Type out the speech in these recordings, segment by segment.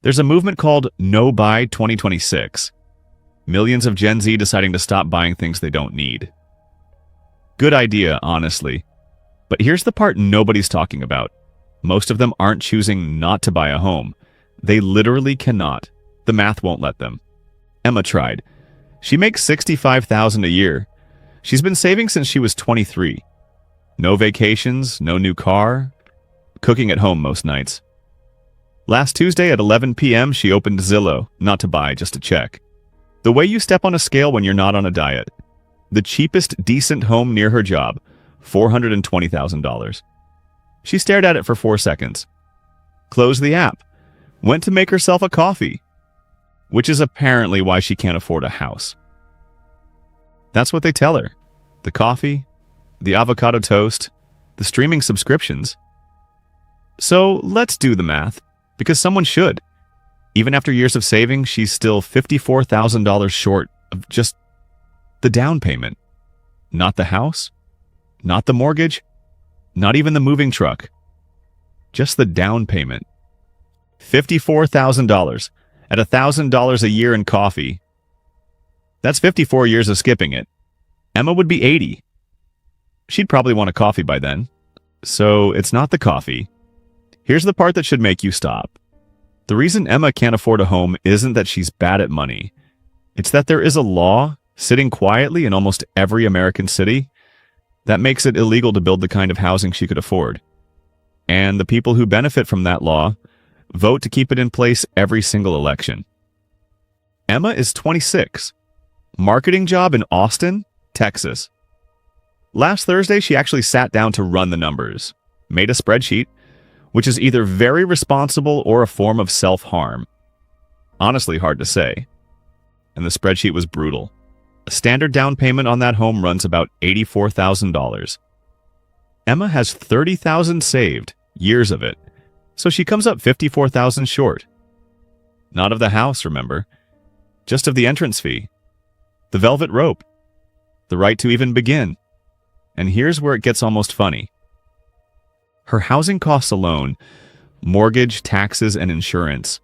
There's a movement called No Buy 2026. Millions of Gen Z deciding to stop buying things they don't need. Good idea, honestly. But here's the part nobody's talking about. Most of them aren't choosing not to buy a home. They literally cannot. The math won't let them. Emma tried. She makes $65,000 a year. She's been saving since she was 23. No vacations, no new car, cooking at home most nights. Last Tuesday at 11 p.m., she opened Zillow, not to buy, just to check. The way you step on a scale when you're not on a diet. The cheapest decent home near her job, $420,000. She stared at it for 4 seconds. Closed the app. Went to make herself a coffee. Which is apparently why she can't afford a house. That's what they tell her. The coffee, the avocado toast, the streaming subscriptions. So let's do the math, because someone should. Even after years of saving, she's still $54,000 short of just the down payment. Not the house, not the mortgage, not even the moving truck. Just the down payment. $54,000 at $1,000 a year in coffee. That's 54 years of skipping it. Emma would be 80. She'd probably want a coffee by then. So it's not the coffee. Here's the part that should make you stop. The reason Emma can't afford a home isn't that she's bad at money. It's that there is a law sitting quietly in almost every American city that makes it illegal to build the kind of housing she could afford. And the people who benefit from that law vote to keep it in place every single election. Emma is 26. Marketing job in Austin, Texas. Last Thursday, she actually sat down to run the numbers, made a spreadsheet, which is either very responsible or a form of self-harm. Honestly, hard to say. And the spreadsheet was brutal. A standard down payment on that home runs about $84,000. Emma has $30,000 saved, years of it, so she comes up $54,000 short. Not of the house, remember, just of the entrance fee, the velvet rope, the right to even begin. And here's where it gets almost funny. Her housing costs alone, mortgage, taxes, and insurance,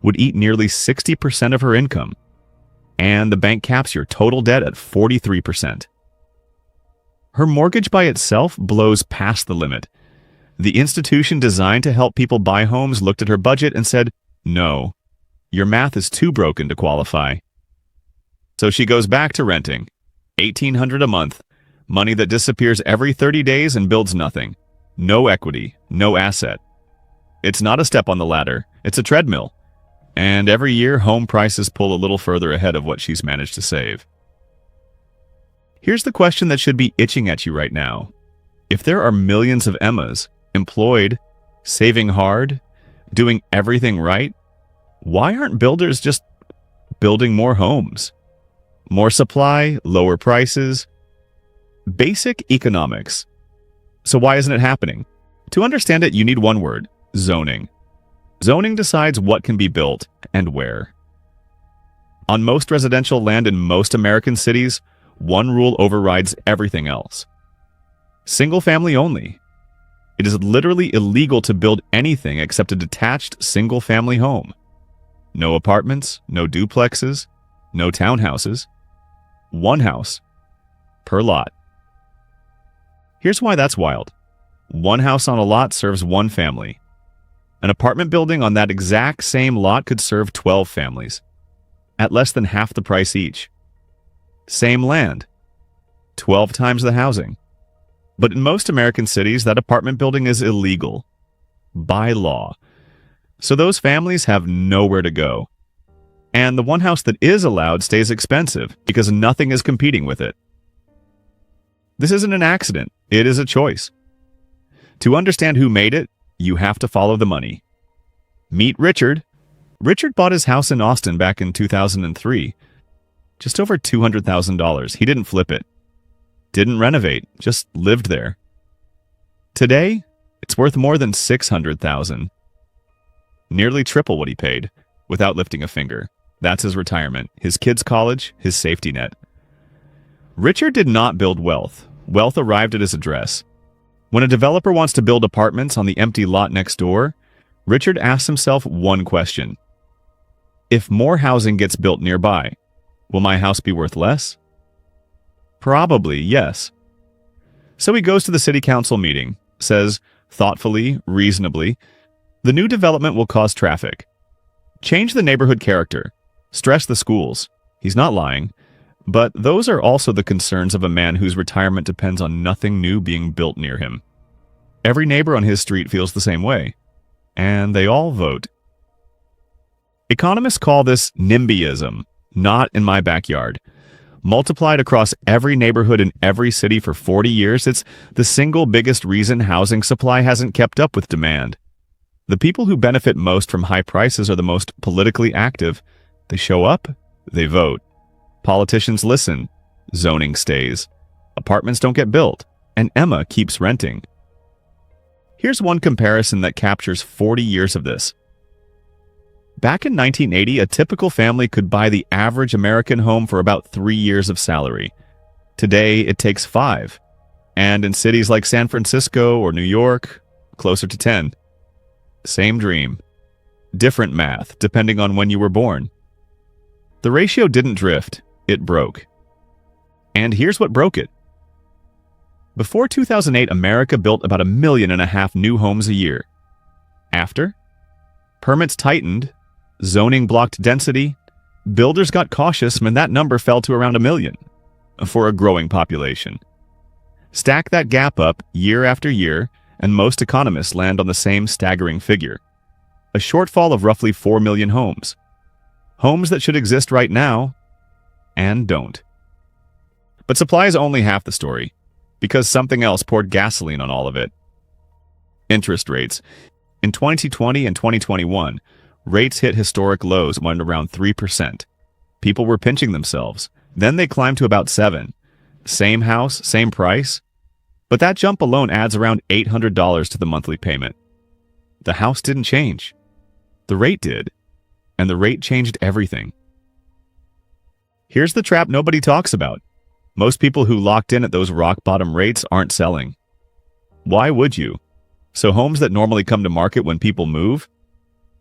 would eat nearly 60% of her income. And the bank caps your total debt at 43%. Her mortgage by itself blows past the limit. The institution designed to help people buy homes looked at her budget and said, no, your math is too broken to qualify. So she goes back to renting, $1,800 a month, money that disappears every 30 days and builds nothing. No equity, no asset. It's not a step on the ladder, it's a treadmill. And every year, home prices pull a little further ahead of what she's managed to save. Here's the question that should be itching at you right now. If there are millions of Emmas, employed, saving hard, doing everything right, why aren't builders just building more homes? More supply, lower prices. Basic economics. So why isn't it happening? To understand it, you need one word: zoning. Zoning decides what can be built and where. On most residential land in most American cities, one rule overrides everything else. Single family only. It is literally illegal to build anything except a detached single family home. No apartments, no duplexes, no townhouses. One house per lot. Here's why that's wild. One house on a lot serves one family. An apartment building on that exact same lot could serve 12 families, at less than half the price each. Same land, 12 times the housing. But in most American cities, that apartment building is illegal, by law. So those families have nowhere to go. And the one house that is allowed stays expensive because nothing is competing with it. This isn't an accident, it is a choice. To understand who made it, you have to follow the money. Meet Richard. Richard bought his house in Austin back in 2003. Just over $200,000. He didn't flip it. Didn't renovate, just lived there. Today, it's worth more than $600,000. Nearly triple what he paid, without lifting a finger. That's his retirement, his kids' college, his safety net. Richard did not build wealth. Wealth arrived at his address. When a developer wants to build apartments on the empty lot next door, Richard asks himself one question. If more housing gets built nearby, will my house be worth less? Probably, yes. So he goes to the city council meeting, says, thoughtfully, reasonably, the new development will cause traffic. Change the neighborhood character. Stress the schools. He's not lying. But those are also the concerns of a man whose retirement depends on nothing new being built near him. Every neighbor on his street feels the same way. And they all vote. Economists call this NIMBYism, not in my backyard. Multiplied across every neighborhood in every city for 40 years, it's the single biggest reason housing supply hasn't kept up with demand. The people who benefit most from high prices are the most politically active. They show up, they vote. Politicians listen, zoning stays. Apartments don't get built, and Emma keeps renting. Here's one comparison that captures 40 years of this. Back in 1980, a typical family could buy the average American home for about 3 years of salary. Today, it takes 5. And in cities like San Francisco or New York, closer to 10. Same dream. Different math, depending on when you were born. The ratio didn't drift, it broke. And here's what broke it. Before 2008, America built about 1.5 million new homes a year. After, permits tightened, zoning blocked density, builders got cautious, and that number fell to around 1 million for a growing population. Stack that gap up year after year, and most economists land on the same staggering figure. A shortfall of roughly 4 million homes. Homes that should exist right now, and don't. But supply is only half the story, because something else poured gasoline on all of it. Interest rates. In 2020 and 2021, rates hit historic lows when around 3%. People were pinching themselves. Then they climbed to about 7%. Same house, same price. But that jump alone adds around $800 to the monthly payment. The house didn't change. The rate did. And the rate changed everything. Here's the trap nobody talks about. Most people who locked in at those rock-bottom rates aren't selling. Why would you? So homes that normally come to market when people move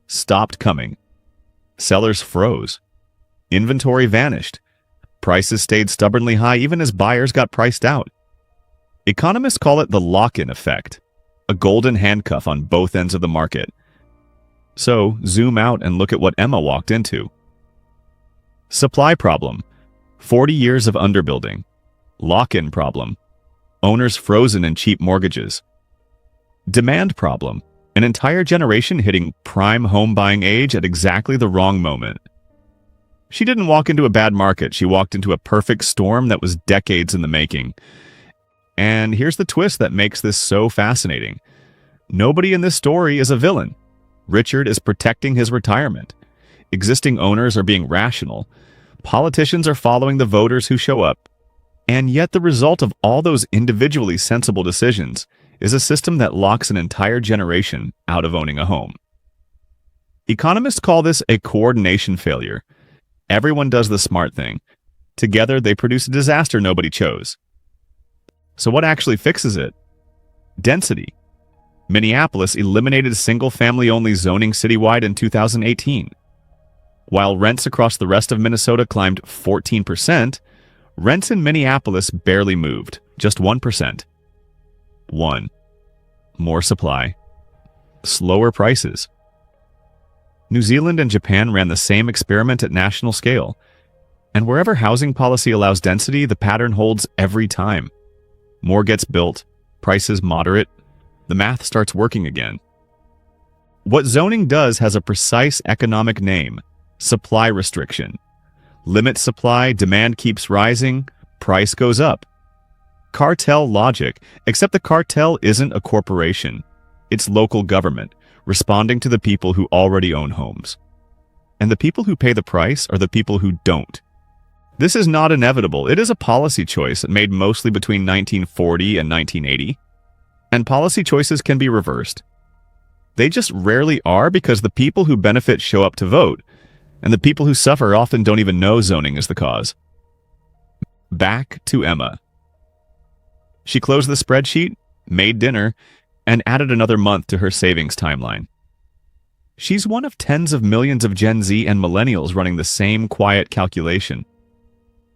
stopped coming. Sellers froze. Inventory vanished. Prices stayed stubbornly high even as buyers got priced out. Economists call it the lock-in effect, a golden handcuff on both ends of the market. So, zoom out and look at what Emma walked into. Supply problem. 40 years of underbuilding. Lock-in problem. Owners frozen in cheap mortgages. Demand problem. An entire generation hitting prime home buying age at exactly the wrong moment. She didn't walk into a bad market. She walked into a perfect storm that was decades in the making. And here's the twist that makes this so fascinating. Nobody in this story is a villain. Richard is protecting his retirement. Existing owners are being rational. Politicians are following the voters who show up. And yet the result of all those individually sensible decisions is a system that locks an entire generation out of owning a home. Economists call this a coordination failure. Everyone does the smart thing. Together, they produce a disaster nobody chose. So what actually fixes it? Density. Minneapolis eliminated single-family-only zoning citywide in 2018. While rents across the rest of Minnesota climbed 14%, rents in Minneapolis barely moved, just 1%. 1. More supply. Slower prices. New Zealand and Japan ran the same experiment at national scale. And wherever housing policy allows density, the pattern holds every time. More gets built, prices moderate, the math starts working again. What zoning does has a precise economic name: supply restriction. Limit supply, demand keeps rising, price goes up. Cartel logic, except the cartel isn't a corporation. It's local government, responding to the people who already own homes. And the people who pay the price are the people who don't. This is not inevitable. It is a policy choice made mostly between 1940 and 1980. And policy choices can be reversed. They just rarely are because the people who benefit show up to vote, and the people who suffer often don't even know zoning is the cause. Back to Emma. She closed the spreadsheet, made dinner, and added another month to her savings timeline. She's one of tens of millions of Gen Z and millennials running the same quiet calculation.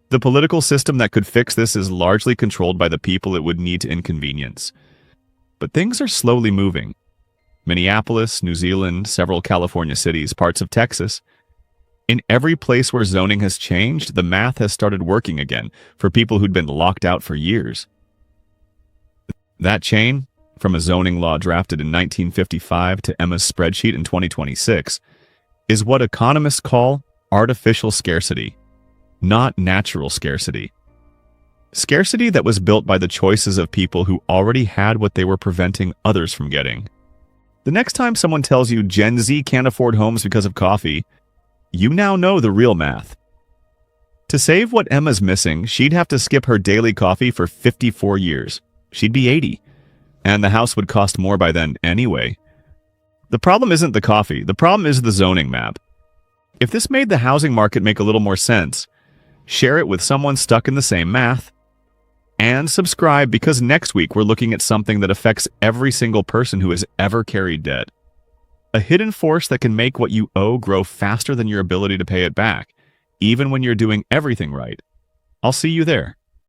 The political system that could fix this is largely controlled by the people it would need to inconvenience. But things are slowly moving. Minneapolis, New Zealand, several California cities, parts of Texas. In every place where zoning has changed, the math has started working again for people who'd been locked out for years. That chain, from a zoning law drafted in 1955 to Emma's spreadsheet in 2026, is what economists call artificial scarcity, not natural scarcity. Scarcity that was built by the choices of people who already had what they were preventing others from getting. The next time someone tells you Gen Z can't afford homes because of coffee, you now know the real math. To save what Emma's missing, she'd have to skip her daily coffee for 54 years. She'd be 80, and the house would cost more by then anyway. The problem isn't the coffee, the problem is the zoning map. If this made the housing market make a little more sense, share it with someone stuck in the same math, and subscribe because next week we're looking at something that affects every single person who has ever carried debt. A hidden force that can make what you owe grow faster than your ability to pay it back, even when you're doing everything right. I'll see you there.